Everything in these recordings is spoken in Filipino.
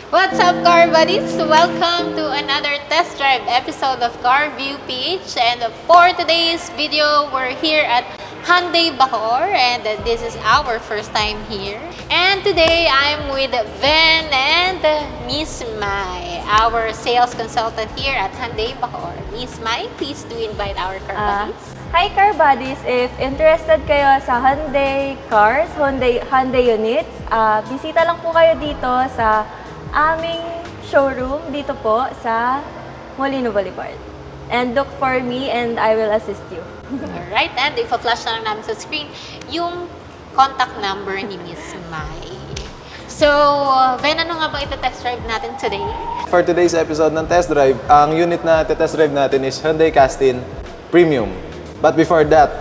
What's up, car buddies? Welcome to another test drive episode of Car View PH. And for today's video, we're here at Hyundai Bacoor, and this is our first time here. And today, I'm with Ven and Miss Mai, our sales consultant here at Hyundai Bacoor. Miss Mai, please do invite our car buddies. Hi car buddies! If interested kayo sa Hyundai cars, Hyundai units, bisita lang po kayo dito sa aming showroom dito po sa Molino Boulevard. And look for me and I will assist you. Alright, and ipa-flash na lang namin sa screen yung contact number ni Miss Mai. So, Ven, ano nga ba ita-test drive natin today? For today's episode ng test drive, ang unit na test drive natin is Hyundai Castin Premium. But before that,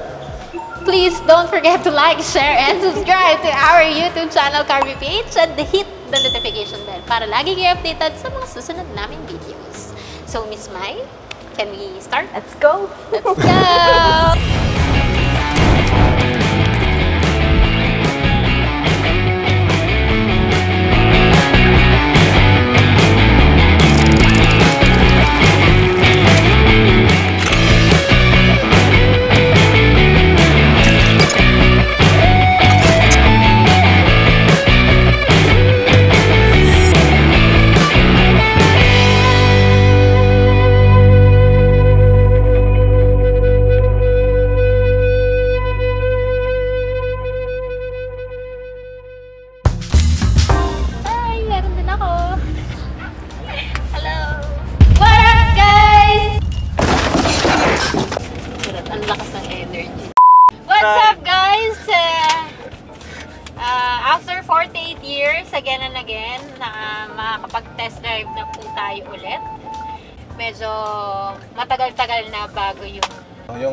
please don't forget to like, share, and subscribe to our YouTube channel, Car View PH, and hit the notification bell para lagi kayo updated sa mga susunod naming videos. So, Miss Mai, can we start? Let's go! Let's go! After 48 years, again and again, na makakapag-test drive na po tayo ulit. Medyo matagal-tagal na bago yung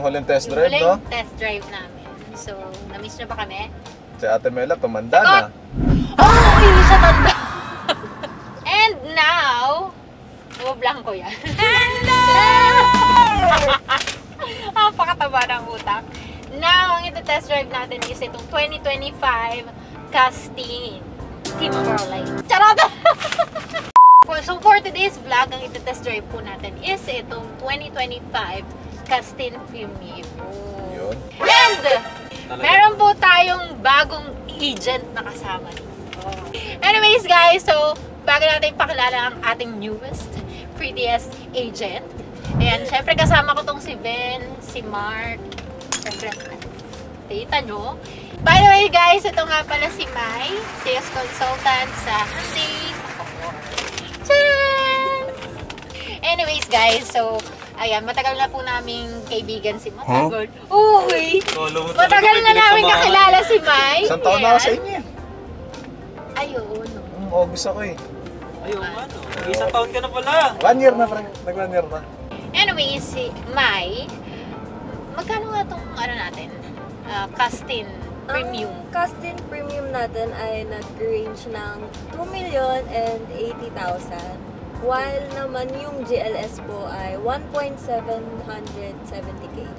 huling test drive, no? Test drive namin. So, na-miss nyo ba kami? Si Ate Mela, tumanda na. Oh! Hindi siya tanda! And now, nabablanko yan. Napakataba ng utak. Now, ang ito-test drive natin is itong 2025 Castin Timberlake. Charot! So, for today's vlog, ang ito-test drive po natin is itong 2025 Castin Premium. Yun. And, meron po tayong bagong agent na kasama dito. Anyways, guys, so, bago natin pakilala ang ating newest, prettiest agent. Ayan, syempre kasama ko tong si Ben, si Mark, syempre, tita nyo. By the way, guys, ito nga pala si Mai, sales consultant sa Hyundai Bacoor. Anyways, guys, so, ayan, matagal na po naming kaibigan si Matagal. Huh? Uy! Matagal na namin kakilala si Mai. Isang taon na ako sa inyo. Ayun. August ako eh. Ayun, ano? Isang taon ka na pala. 1 year na, friend. Nag-1 year na. Anyways, si Mai, magkano nga itong ano natin? Castin Premium. Ang Castin Premium natin ay nag-range ng 2,080,000. While naman yung GLS po ay 1,770,000.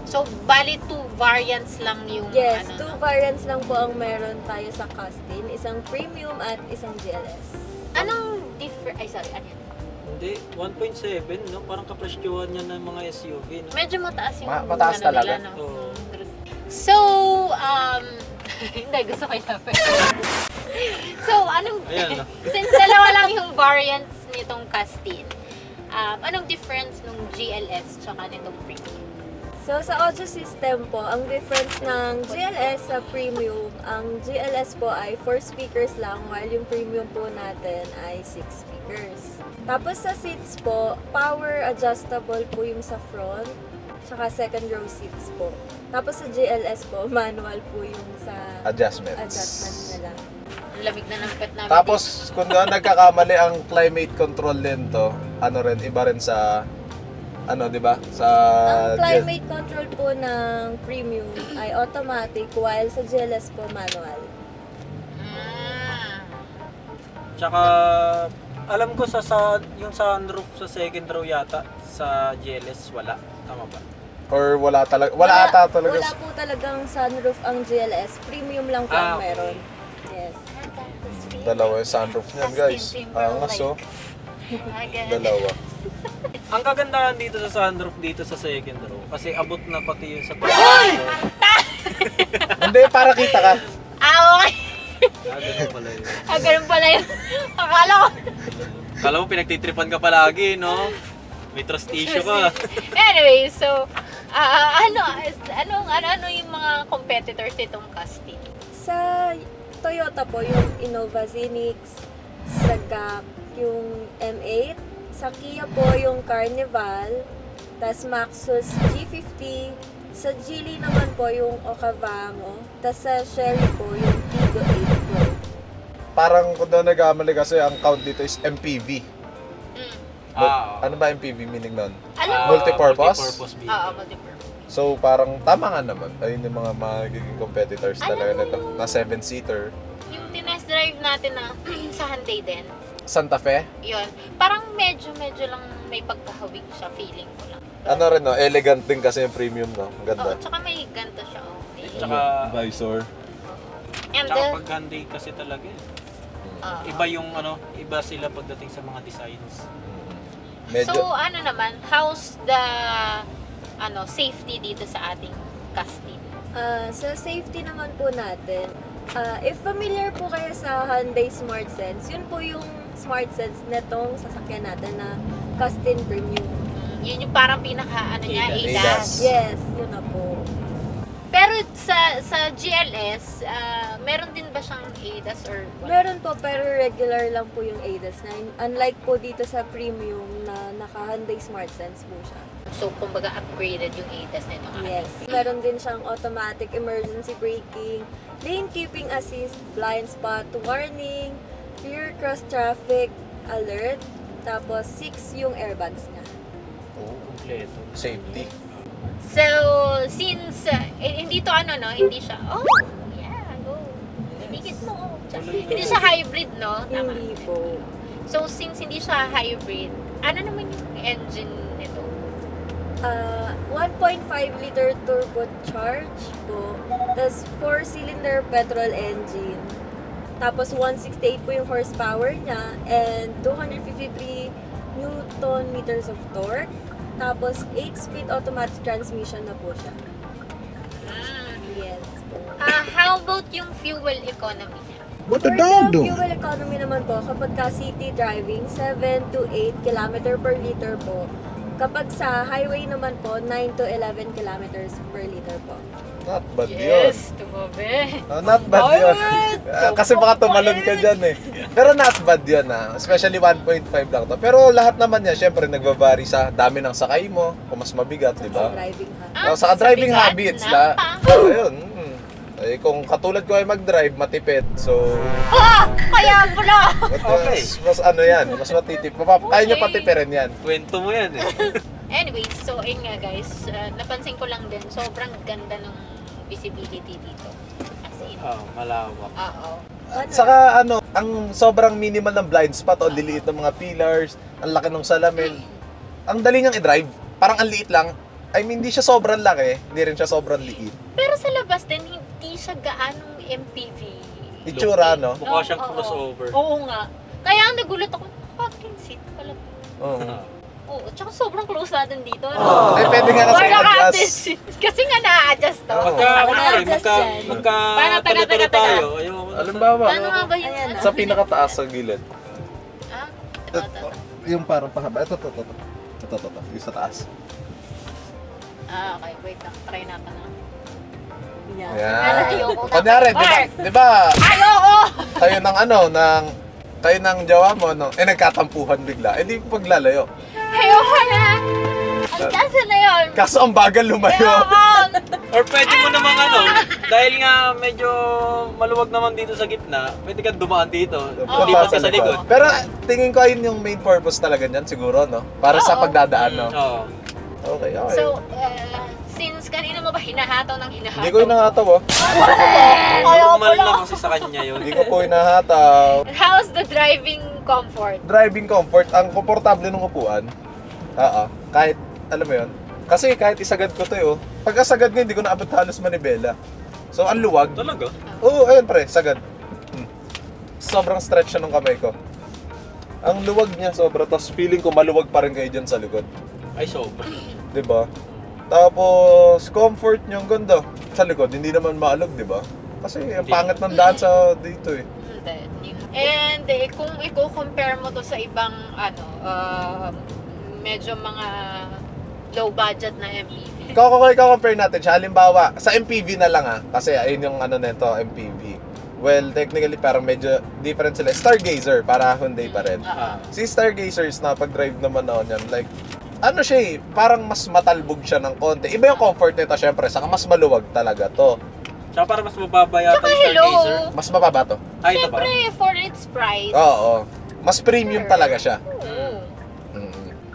So, bali 2 variants lang yung Yes, ano, 2 variants lang po ang meron tayo sa Castin. Isang Premium at isang GLS. Anong different? Ay, sorry, ano yan? Hindi, 1.7, no? Parang kapresyuhan niya ng mga SUV, no? Medyo mataas yung Mataas ano talaga. nila, no? Oo. So, hindi, gusto ko yung So, anong, Ayan, no? since dalawa lang yung variants nitong Castin, anong difference nung GLS tsaka nitong Premium? So, sa audio system po, ang difference ng GLS sa Premium, ang GLS po ay 4 speakers lang, while yung Premium po natin ay 6 speakers. Tapos sa seats po, power adjustable po yung sa front, tsaka second row seats po. Tapos sa GLS po, manual po yung sa adjustments nila. Ang lamig na ng pet namin. Tapos, kung nagkakamali ang climate control din to, ano rin, iba rin sa ano, di ba? Sa ang climate control po ng Premium ay automatic, while sa GLS po manual. Tsaka, alam ko yung sunroof sa second row yata, sa GLS wala. Tama ba? Or wala talaga? Wala ata talaga. Wala po talagang sunroof ang GLS. Premium lang po ang meron. Yes. Dalawa yung sunroof niyan, guys. Angas, oh. Dalawa. Ang kagandahan dito sa sunroof dito sa second row, kasi abot na pati yun sa Hindi, para kita ka. Okay. Ganun pala yun. Ganun pala yun. Akala ko. Kala mo pinagtitripan ka palagi, no? May trust issue ka. Anyway, so, ano yung mga competitors nitong Castin? Sa Toyota po, yung Innova Zenix, sa GAC, yung M8, sa Kia po, yung Carnival, tas Maxus G50, sa Geely naman po, yung Okavango, tas sa Chery po, yung Tiggo 8 Pro. Parang kung daw nag-amali kasi ang count dito is MPV. Ano ba MPV meaning nun? Alam mo, Multipurpose? Multipurpose vehicle. multipurpose. So parang tama nga naman. Ayun yung mga magiging competitors talaga nito. Na 7-seater. Yung tinest drive natin na sa Hyundai din, Santa Fe? yun, parang medyo lang may pagkahawig siya, feeling ko lang. Ano rin, no? Elegant din kasi yung premium, no? Ang Oo, ganda. tsaka may ganito siya. Oh. Tsaka, Visor. And tsaka pag Hyundai kasi talaga eh. uh, Iba yung ano, iba sila pagdating sa mga designs. Medyo, so ano naman, how's the safety dito sa ating Castin? Sa safety naman po natin, if familiar po kayo sa Hyundai Smart Sense, yun po yung Smart Sense netong sasakyan natin na Castin Premium. Yun yung parang pinaka niya, ADAS. ADAS. Yes, yun na po. Pero sa GLS, meron din ba siyang ADAS or what? Meron po, pero regular lang po yung ADAS na. Unlike po dito sa Premium na naka-Hyundai Smart Sense po siya. So, kumbaga upgraded yung ADAS nito. Yes. Meron din siyang automatic emergency braking, lane keeping assist, blind spot warning, rear cross traffic alert, tapos 6 yung airbags niya. Kompleto. safety. So, since hindi to hindi siya, go. Dikit mo. Hindi siya hybrid, no? Tama. Hindi po. So, since hindi siya hybrid, ano naman yung engine nito? 1.5 liter turbocharge po. Tapos 4-cylinder petrol engine. Tapos 168 po yung horsepower niya and 253 Newton meters of torque. Tapos 8-speed automatic transmission na po siya. Yes po. How about yung fuel economy niya? What For the fuel economy naman po, kapag ka city driving, 7 to 8 km per liter po. Kapag sa highway naman po, 9 to 11 kilometers per liter po. Not bad yun. tumabi. Not bad yun. Alright. Kasi baka tumalon ka dyan eh. Pero not bad yun Especially 1.5 lang to. Pero lahat naman yan, syempre nagbabari sa dami ng sakay mo. Kung mas mabigat, di ba? Sa driving habits. Sa driving bigat habits ng la. tao. Ayun. Kung katulad ko ay mag-drive, matipid. So, Kaya pala! Okay. mas ano yan, mas matitip. Kaya nyo patipirin yan. Kwento mo yan eh. Anyways, so ayun nga guys, napansin ko lang din, sobrang ganda ng visibility dito. As in, Malawak. oo. At saka ang sobrang minimal ng blind spot o liliit ng mga pillars, ang laki ng salamin. Ang dali niyang i-drive. Parang ang liit lang. I mean, hindi siya sobrang laki, hindi rin siya sobrang liit. Pero sa labas din, hindi siya gaanong MPV. Itsura, no? Mukha siyang Oo. crossover. Oo nga. Kaya nagulat ako, fucking seat pala. Oo. Oo, tsaka sobrang close natin dito. Pwede nga kasi Or naka-adjust i-adjust. seat. Kasi nga na-adjust to. Oo. Magka Paano, taga. tayo. Ayaw. Alimbawa, Ano nga ba yun? Ayan, sa pinakataas sa gilid. Ah, ito. Yung parang pahaba. Ito. Yung sa taas. Okay, wait lang. Try natin na. Yan. Yan. Ayoko na. Kunyari, Mark! di ba, Ayoko! kayo ng jowa mo, nagkatampuhan bigla. Eh di paglalayo. Ayoko na! Ang tasa na yun! Kaso ang bagal lumayo. Ayoko! Or pwede mo namang dahil nga medyo maluwag naman dito sa gitna, pwede kang dumaan dito. Lipat ka sa likod. Pero tingin ko ayun yung main purpose talaga niyan siguro, no? Para sa Oo. pagdadaan, no? Oo. Okay. So, since kanina mo ba hinahataw ng hinahataw? Hindi ko hinahataw, Normal lang kasi sa kanya yun. Hindi ko po hinahataw. How's the driving comfort? Driving comfort, ang komportable ng upuan. Kahit, alam mo yun? Kasi kahit isagad ko to pagkasagad ko, hindi ko naabot halos manibela. So, ang luwag. Talaga? Oo, ayun pre, sagad. sobrang stretch siya ng kamay ko. Ang luwag niya sobra, tapos feeling ko maluwag pa rin kayo dyan sa likod. Ay, sobra. Diba? Tapos, comfort niya ang ganda. Sa likod, hindi naman maalog, diba? Kasi ang pangit ng daan sa dito eh. And kung i-compare mo to sa ibang medyo mga low budget na MPV. Ikaw-compare natin siya. Halimbawa, sa MPV na lang kasi ayun yung nito, MPV. Well, technically parang medyo different sila. Stargazer, para Hyundai pa rin. Si Stargazers na pag-drive naman ako niyan, like, siya parang mas matalbog siya ng konti. Iba yung comfort nito syempre, saka mas maluwag talaga to. Tsaka para mas mababa yata yung Stargazer. Mas mababa to. Ay, ito ba? Siyempre, for its price. Oo. Mas premium talaga siya.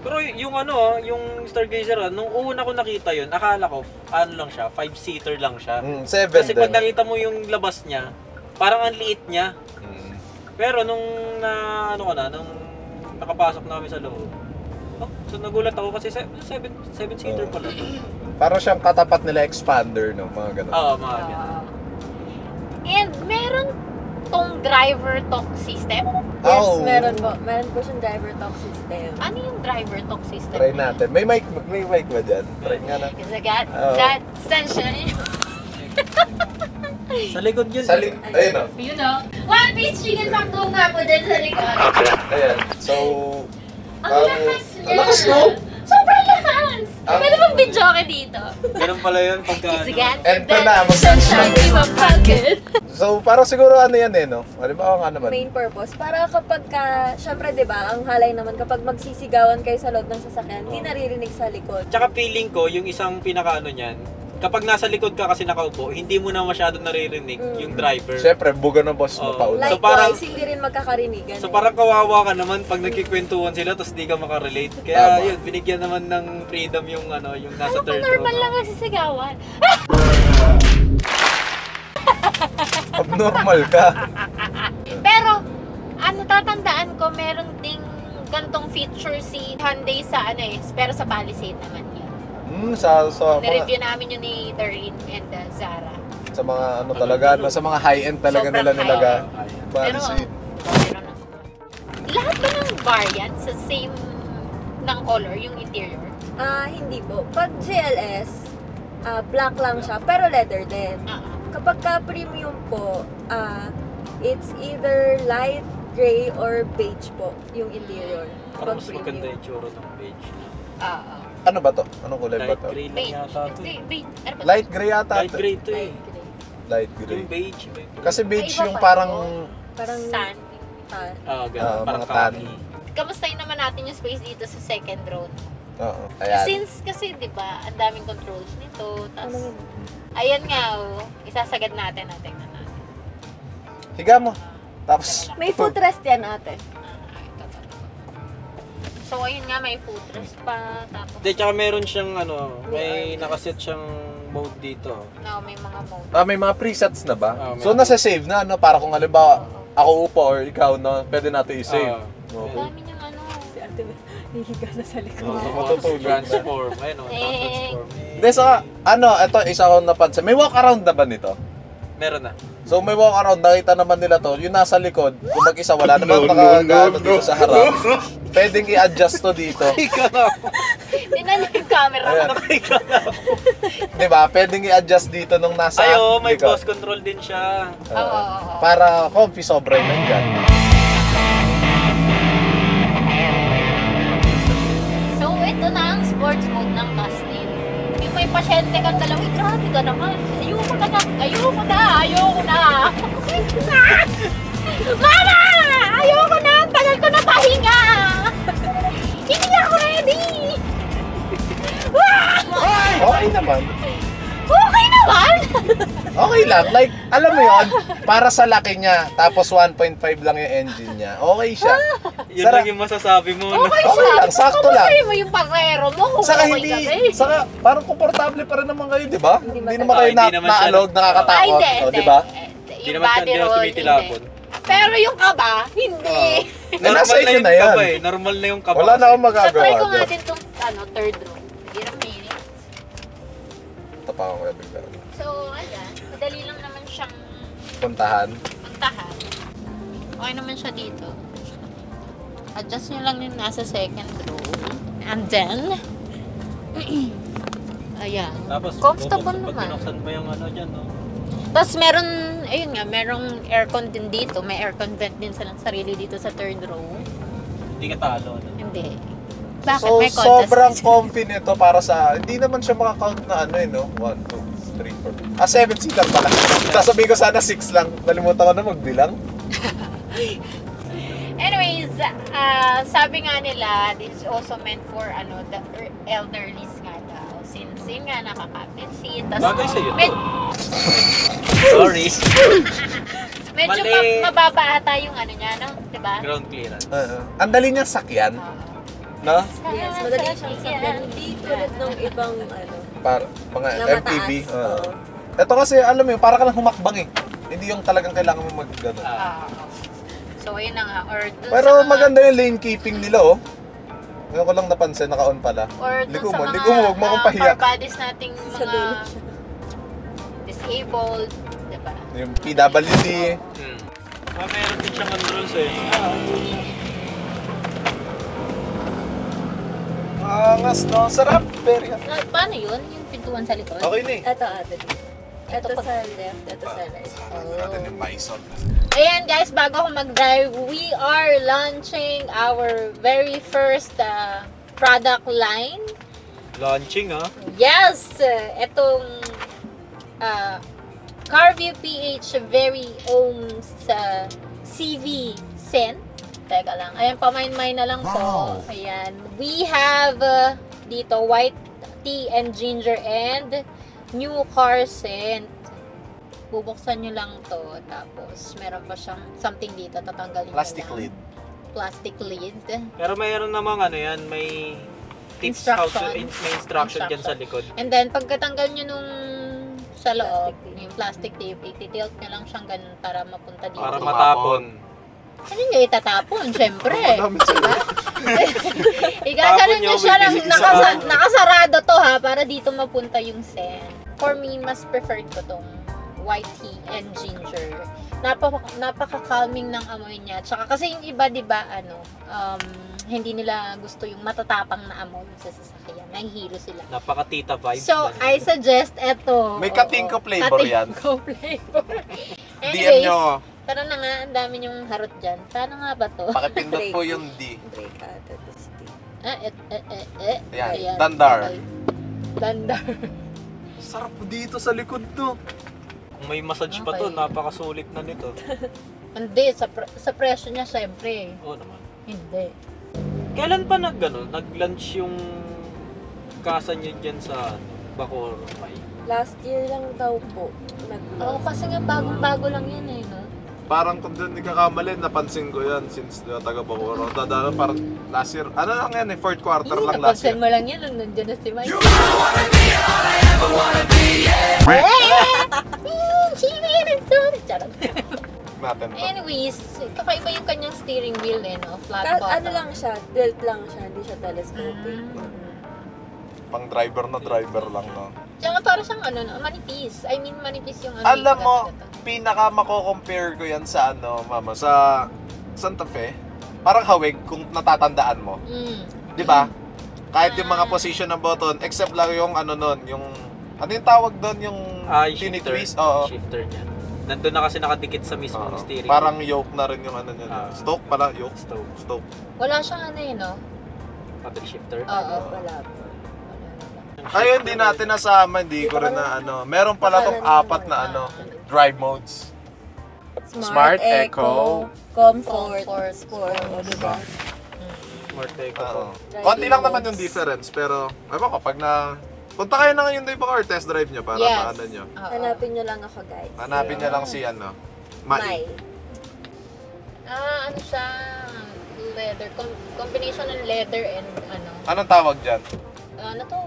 Pero yung yung Stargazer, nung una ko nakita yun, akala ko, lang siya, 5-seater lang siya. 7 Kasi din. pag nakita mo yung labas niya, parang ang liit niya. Pero nung nung nakapasok namin sa loob, so nagulat ako kasi 7-seater pala. Para siyang katapat nila expander, no? Mga ganun. Oo, mga ganun. And meron tong driver talk system. Yes, meron po. Meron po siyang driver talk system. Ano yung driver talk system? Try natin. May mic ba dyan? Try nga natin. Because I got that sensation. Sa likod yun. Ayun o. You know, One Piece Chicken Facto nga po din sa likod. Ayan. So, Ang lakas niya. Ang lakas, no? Sobrang lakas. Pwede bang video ka dito? Ganun pala yun pagka It's again, And that na, sunshine in my pocket. So, parang siguro yan no? Halimbawa nga naman. Main purpose. Para kapag syempre diba, ang halay naman kapag magsisigawan kayo sa loob ng sasakyan, hindi naririnig sa likod. Tsaka feeling ko, yung isang pinaka niyan, kapag nasa likod ka kasi nakaupo, hindi mo na masyadong naririnig yung driver. Siyempre, buga ng boss mo pauna. So, Likewise, parang- hindi rin magkakarinigan. So parang kawawa ka naman pag nagkikwentuhan sila tapos di ka makarelate. Kaya yun, binigyan naman ng freedom yung yung nasa third row. Normal lang ang sisigawan. Abnormal ka. Pero, tatandaan ko, meron ding gantong feature si Hyundai sa pero sa Palisade naman yun. Sa Nireview namin yun ni Darlene and Zara. sa mga talaga, sa mga high-end talaga Sobrang nila nilaga. Pero, meron ako. Lahat ba ng variant sa same ng color, yung interior? Hindi po. Pag GLS, black lang siya, pero leather din. Kapag premium po, it's either light gray or beige po yung interior. Parang Pag mas maganda premium. yung tsura ng beige. Ano ba to? Anong kulay ba Light to? gray lang Beige. yata to. Beige. Ano ba? Light gray yata. Light gray to eh. Light gray. Light gray. Yung beige. Kasi beige Ay, iba yung pa parang Parang Sand. Ganun. Parang mga tan. khaki. Kamustahin naman natin yung space dito sa second row. Oo. Ayan. Since kasi, di ba, ang daming controls nito. Ano Tapos, yun? ayan nga, isasagad natin. Tingnan natin. Higa mo. Tapos, May footrest yan ate. So, ayun nga, may footrest pa. Tapos, Hindi, tsaka meron siyang may nakaset siyang mode dito. may mga mode. may mga presets na ba? May So, nasa-save na, para kung halimbawa, ako upo or ikaw, pwede natin i-save. Ang dami niyang Si ate, hihiga na sa likod. Matutulog na. Transform. Ayun transform. Hindi, saka, ito, isa ko napansin. May walk around na ba nito? Meron na. So, may walk around, nakita naman nila to. Yung nasa likod, kung mag-isa, wala naman nakagano dito sa harap. Pwedeng i-adjust to dito. Ika na. Tingnan niyo yung camera. Ayan. Ika na. Diba? Pwedeng i-adjust dito nung nasa May likod. cruise control din siya. Oo. Para comfy sobra yun dyan. So, ito na ang sports mode ng Castin. Yung may pasyente kang dalawa, grabe ka naman. Ayoko na. Mama! Ayoko na! Tagal ko na pahinga! Hindi ako ready! Okay naman. Okay naman! Okay lang. Like, alam mo yon, para sa laki niya, tapos 1.5 lang yung engine niya. Okay siya. Yun lang yung masasabi mo. No? Okay Okay siya. lang, sakto lang. Kumustahin mo yung pasero mo. Saka Okay hindi, kami. saka parang komportable pa rin naman kayo, di ba? Hindi naman kayo Hindi naman siya- naalog, nakakatakot. Ay, hindi. O, di ba? Hindi Yung naman body siya roll, tumitilapon. hindi. Pero yung kaba, hindi. Normal nasa na inyo yung na yan. kaba eh. Normal na yung kaba. Wala na akong So, magagawa. try ko nga doon. din itong third row. Hirap minutes. Ito pa ako bigla. So, ayan. Madali lang naman siyang Puntahan. puntahan. Okay naman siya dito. Adjust nyo lang yung nasa second row. And then, ayan. Tapos, Comfortable pag naman. binuksan mo yung ano dyan, no? Tapos meron, ayun nga, merong aircon din dito. May aircon vent din silang sarili dito sa third row. Hindi ka talo. No? Hindi. Bakit? So, May contest. sobrang comfy nito para sa, hindi naman siya makakount na ano eh, no? 1, 2, 3, 4. 7-seater pala. Sasabihin ko sana 6 lang. Nalimutan ko na magbilang. Anyways, sabi nga nila, this is also meant for the elderlies nga daw. Since yun nga, nakaka-captain seat. Bagay sa'yo. Med- Sorry. medyo Mali. mababa ata yung ano niya, no? Diba? Ground clearance. Ang dali niyang sakyan, no? Yes, madali siyang sakyan. Hindi tulad ng ibang ano. Para mga Na MPV. mataas. Oo. Ito kasi, alam mo yun, para ka lang humakbang eh. Hindi yung talagang kailangan mo mag-gano. So, ayun na nga. Or dun Pero sa mga, maganda yung lane keeping nila, oh. Ngayon ko lang napansin, naka-on pala. or dun Ligo sa mo, mga ligo mo, huwag mo akong pahiya. car bodies nating Sa dulo mga siya. disabled, diba? Yung PWD. Meron din siyang controls eh. Angas, no? Sarap. Very hot. Paano yun? Yung pintuan sa likod? Okay na eh. Ito ate. Ito sa left, ito sa right. Natin yung Bison. Ayan guys, bago ako mag-drive, we are launching our very first product line. Launching Yes! Itong Carview PH very own sa CV scent. Teka lang. Ayan, pamain-main na lang to. Ayan. We have dito white tea and ginger and new car scent. Bubuksan nyo lang to. Tapos, meron pa siyang something dito. Tatanggalin nyo Plastic lang. lid. Plastic lid. Pero mayroon namang ano yan, may tips how to, Instruction. may instruction dyan sa likod. And then, pagkatanggal nyo nung sa loob, Plastic tape. yung plastic tape, ititilt nyo lang siyang ganun para mapunta dito. Para matapon. Ano nyo itatapon? Siyempre. Ang dami Diba? Igaganon Tapon nyo nyo, siya lang, bibili isa. nakasarado to ha, para dito mapunta yung scent. For me, mas preferred ko tong white tea and ginger. Napaka-calming ng amoy niya. Tsaka kasi yung iba, di ba, hindi nila gusto yung matatapang na amoy sa sasakyan. Nahihilo sila. Napaka-tita vibes. So, I suggest eto. May katingko flavor yan. Katingko flavor. DM Anyways, nyo. tara na nga, ang dami yung harot dyan. Paano nga ba to? Pakipindot po yung D. Break ate, tapos Ayan, Ayan. dandar. Okay. Dandar. Sarap dito sa likod to. Kung may massage pa to, Okay. napakasulit na nito. Hindi, sa presyo niya syempre. Oo naman. Hindi. Kailan pa nag-lunch yung kasa nyo dyan sa Bacoor? last year lang daw po. Oo, kasi nga bagong-bago lang yan eh, no? Parang kung doon nagkakamali, napansin ko yan since taga Bacoor. Dadaan parang last year. Ano lang yan eh, fourth quarter lang last year. Napansin mo lang yan nung nandiyan na si Mike. Charot. Natin to. Anyways, kakaiba yung kanyang steering wheel eh, no? Flat bottom. Ano lang siya, tilt lang siya, hindi siya telescopic. Pang driver na driver lang, no? Tsaka parang siyang ano, no, manipis. I mean, manipis yung ano. Alam yung mo, gata-gata. pinaka mako-compare ko yan sa ano, mama, sa Santa Fe. Parang hawig kung natatandaan mo. Mm. 'Di ba? Kahit yung mga position ng button, except lang yung ano nun, yung ano yung tawag doon, yung Yung shifter. tinitwist, oo. Shifter niya. Nandun na kasi nakadikit sa mismong Oo. steering. Parang yoke na rin yung ano niya. Ah. Stoke pala, yoke. Stove. Stoke. Wala siyang ano eh, no? Paddle shifter. Oo. Wala po. Ayun, hindi natin nasama, hindi ko rin na ano. Meron pala tong apat na ano, drive modes. Smart, Eco, Comfort, Comfort, Sport, o diba? Smart Eco. Oo. Konti lang naman yung difference, pero ewan ko, pag na... Punta kayo na ngayon doon or test drive nyo para Yes. maano nyo. Oo. Hanapin nyo lang ako, guys. Hanapin nyo lang si ano, Mai. Ano siya? Leather. Combination ng leather and ano. Anong tawag dyan? Ano to?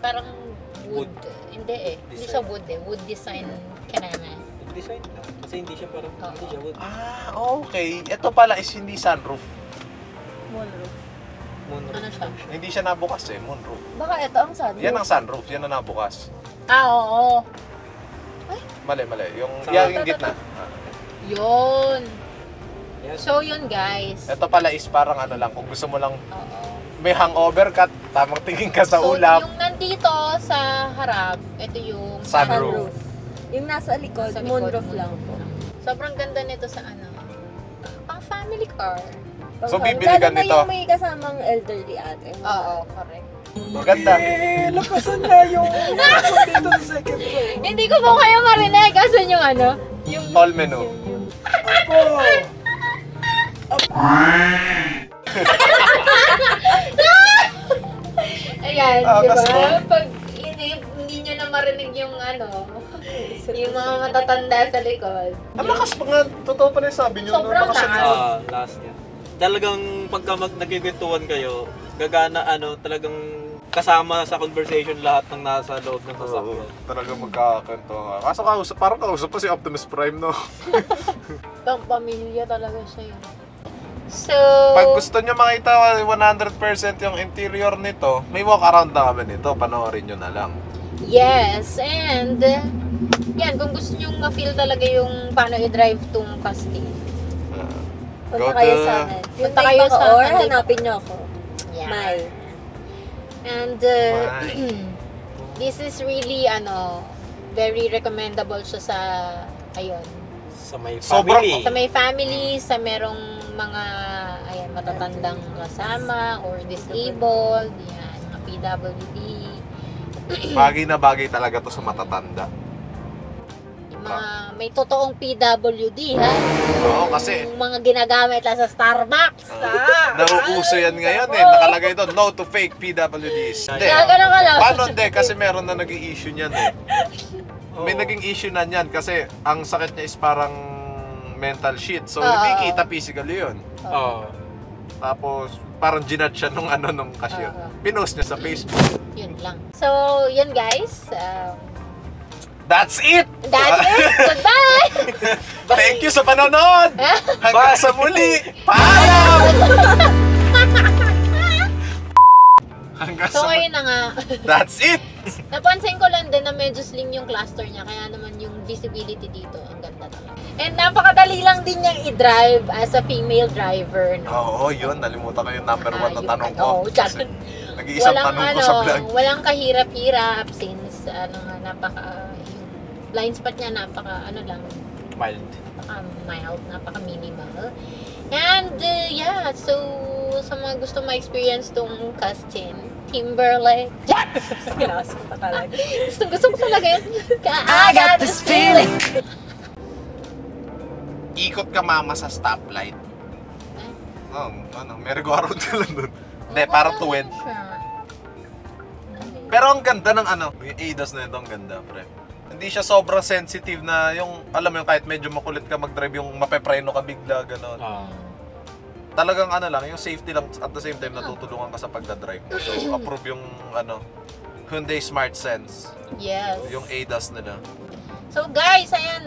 Parang wood. Hindi eh. Hindi siya wood eh. Wood design kanana. Design lang. Kasi hindi siya parang, Oo. hindi siya wood. Ah, okay. Ito pala is hindi sunroof. Moonroof. Moonroof. Ano siya? Hindi siya nabukas eh, moonroof. Baka ito ang sunroof. Yan ang sunroof, yan ang nabukas. Oo. Mali. Yung, Sa- yung gitna. Yun. Yes. So, yun guys. Ito pala is parang ano lang, kung gusto mo lang Oo. may hangover ka, tamang tingin ka sa So, ulap. yung nandito sa harap, ito yung Sunroof. Yung nasa likod, Sa likod, moonroof lang po. Sobrang ganda nito sa ano, pang family car. So, bibili ka Lalo na nito? yung may kasamang elderly ate. Oo, correct. Maganda. Lakasan nga yung dito sa second row. Hindi ko po kayo marinig. Asan yung ano? Yung All menu. Ayan, Ah, di ba? kasi- Pag hindi nyo na marinig yung ano, yung mga matatanda sa likod. Ang lakas pa nga, totoo pa na yung sabi nyo. Sobrang lakas lakas. yun. Last year. Talagang pagka nagkikwentuhan kayo, gagana talagang kasama sa conversation lahat ng nasa loob ng Oo, sasakyan. talagang magkakento nga. Kaso kausap, parang kausap pa si Optimus Prime, no? Pang pamilya talaga siya yun. So, Pag gusto nyo makita 100% yung interior nito, may walk around na kami nito. Panoorin nyo na lang. yes, and yan, kung gusto nyo ma-feel talaga yung paano i-drive tong Casting. Punta kayo sa akin. Yung Punta kayo sa or akin. hanapin nyo ako. Yeah. May. And May. this is really very recommendable siya sa ayun, Sa may Sobrang- family. sa may family, sa merong mga matatandang kasama or disabled, yan, mga PWD, Bagay na bagay talaga to sa matatanda. yung mga may totoong PWD ha. Oo, kasi Yung mga ginagamit lang sa Starbucks. nauuso yan ngayon eh. Nakalagay doon, no to fake PWDs. Hindi. Kaya ganun ka lang. Paano hindi? Kasi meron na naging issue niyan eh. May naging issue na niyan kasi ang sakit niya is parang mental shit. So, Oo. hindi kita physically yun. Oo. Tapos, parang ginat siya nung cashier. Oo. Pinost niya sa Facebook. Yun lang. So, yun guys. That's it! That's it. Goodbye! Thank you sa panonood! Hanggang sa muli! Paalam! Hanggang So, sa muli. ayun na nga. That's it! Napansin ko lang din na medyo slim yung cluster niya. Kaya naman yung visibility dito, ang ganda talaga. And napakadali lang din niyang i-drive as a female driver. No? Oo, yun. Nalimutan ko yung number 1 na Yung tanong ko. Oo, Kasi nag-iisang tanong ko sa vlog. walang kahirap-hirap since napaka yung blind spot niya napaka lang, Mild. napaka mild, napaka minimal. And yeah, so sa mga gusto ma-experience tong Casting Timberlake. Pinasok pa talaga. gusto ko talaga yun. I got this feeling. Ikot ka mama sa stoplight. Merry-go-round ka lang dun. Hindi, parang tuwid. Pero ang ganda ng yung ADAS na ito, ang ganda, pre. Hindi siya sobrang sensitive na yung, alam mo yung kahit medyo makulit ka mag-drive, yung mapepreno ka bigla, gano'n. Talagang lang, yung safety lang at the same time natutulungan ka sa pagdadrive mo. So, approve yung Hyundai Smart Sense. Yes. Yung ADAS nila. So guys, ayan,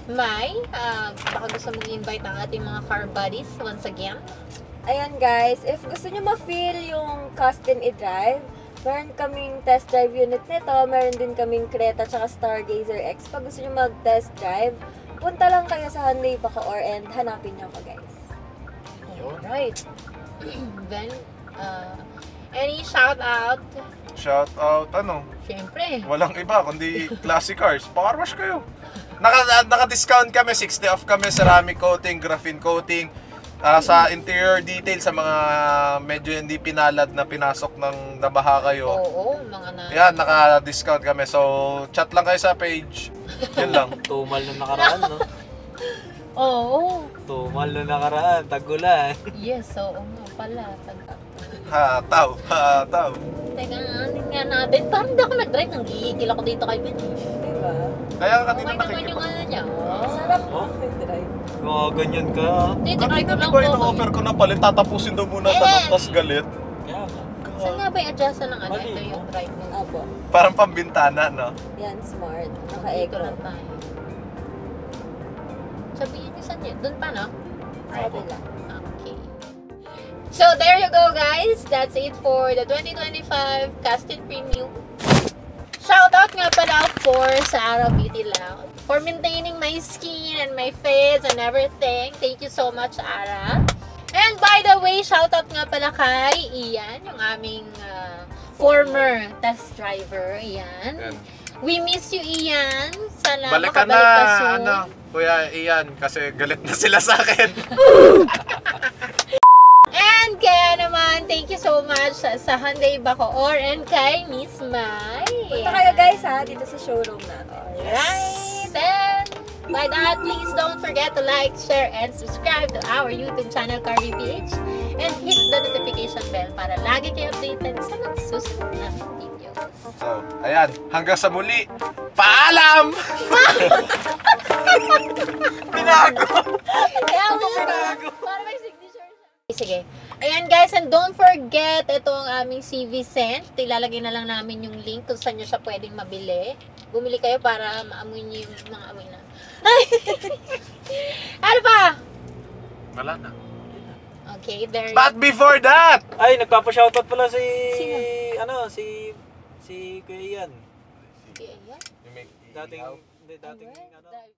baka gusto mong invite ang ating mga car buddies once again. Ayan guys, if gusto nyo ma-feel yung Casting i-drive, meron kaming test drive unit nito, meron din kaming Creta tsaka Stargazer X. Pag gusto nyo mag-test drive, punta lang kayo sa Hyundai Bacoor and hanapin nyo ako guys. Alright. Then, any shout out? Shout out, Siyempre. walang iba kundi classic cars. Power wash kayo. Naka-discount kami, 60 off kami, ceramic coating, graphene coating. Sa interior detail, sa mga medyo hindi pinalad na pinasok ng nabaha kayo. Oo, mga na. Yan, naka-discount kami. So, chat lang kayo sa page. Yan lang. Tumal na nakaraan, no? Oo. Tumal na nakaraan, tagulan. Yes, oo nga pala. Hataw. Teka, anin nga natin. Parang hindi ako nag-drive. Nanggigigil ako dito kay Ben. Diba? Kaya Okay kanina naman yung niya. Sarap Oh? mag-drive. Mga ganyan ka. Hindi, try Kanina ko di lang ba po. yung offer ko na palit, tatapusin daw muna Yes. tapos galit. Kaya Saan nga ba yung adjustan ng Mali, ito yung no? drive mo? Apo. Parang pambintana, no? Yan, smart. Dito Naka-eco. lang tayo. Sabihin niyo saan yun? Doon pa, no? Sabi lang. Okay. So, there you go, guys. That's it for the 2025 Casting Premium. Shoutout nga pala for Sarah Beauty Lounge for maintaining my skin screen and my face and everything. Thank you so much, Ara. And by the way, shoutout nga pala kay Ian, yung aming former test driver. Ian. Yan. We miss you, Ian. Sana Balikan makabalik ka na, soon. Kuya Ian, kasi galit na sila sa akin. And kaya naman, thank you so much sa Hyundai Bacoor and kay Miss Mai. Punta kayo guys ha, dito sa showroom natin. Alright, then by that, please don't forget to like, share, and subscribe to our YouTube channel, Carby PH, and hit the notification bell para lagi kayo updated sa mga susunod na videos. So, ayan, hanggang sa muli, paalam! Binago! Kaya mo para may signature siya. Sige. Ayan guys, and don't forget, ito ang aming CV Scent. Ilalagay na lang namin yung link kung saan nyo siya pwedeng mabili. Bumili kayo para maamoy nyo yung mga amoy na. Ano pa? Wala na. Okay, there you But before that! Ay, nagpapa-shoutout pala si... Sino? Si Kuya Ian. go. You make Dating... ilaw. Hindi, dating... Alright. Ano,